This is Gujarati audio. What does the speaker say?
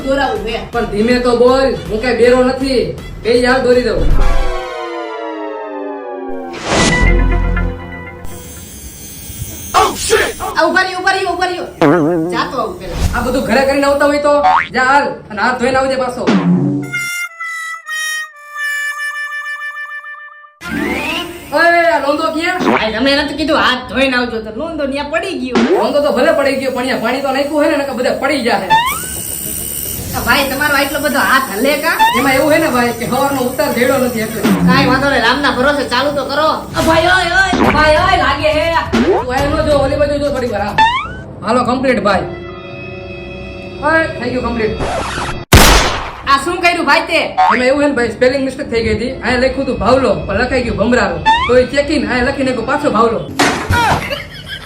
દોરાવું છે. પણ ધીમે તો બોલ, હું કઈ બેરો નથી. બે યાર દોરી દઉં. ઉભા રહ્યો. જાતો આવું પેલા. આ બધું ઘરે કરીને આવતા હોય તો જા હાલ અને હાથ ધોઈને આવજે પાછો. ઓય આ લોંદો ક્યાં? ભાઈ તમે નથી કીધું હાથ ધોઈને આવજો તો લોંદો ન્યા પડી ગયો. લોંદો તો ભલે પડી ગયો પણ અહીંયા પાણી તો નાખ્યું હે ને નકર બધા પડી જાહે. ભાઈ તમારો આટલો બધો હાથ હલે કા? એમાં એવું હે ને ભાઈ કે હવારનો ઉતાર જેડો નથી એટલે. કાઈ વાંધો નહીં, રામના ભરોસે ચાલુ તો કરો. ભાઈ ઓય લાગે હે. તું આ નો જો ઓલી બાજુ જો થોડી વાર હા. હાલો કમ્પ્લીટ ભાઈ. ઓય થઈ ગયું કમ્પ્લીટ. આ શું કર્યું ભાઈ તે? એમાં એવું હે ને ભાઈ સ્પેલિંગ મિસ્ટેક થઈ ગઈ હતી. અહીંયા લખ્યું હતું ભાવલો પણ લખાઈ ગયું ભમરાલો. તો એ ચેકિંગ અહીંયા લખીને પાછો ભાવલો.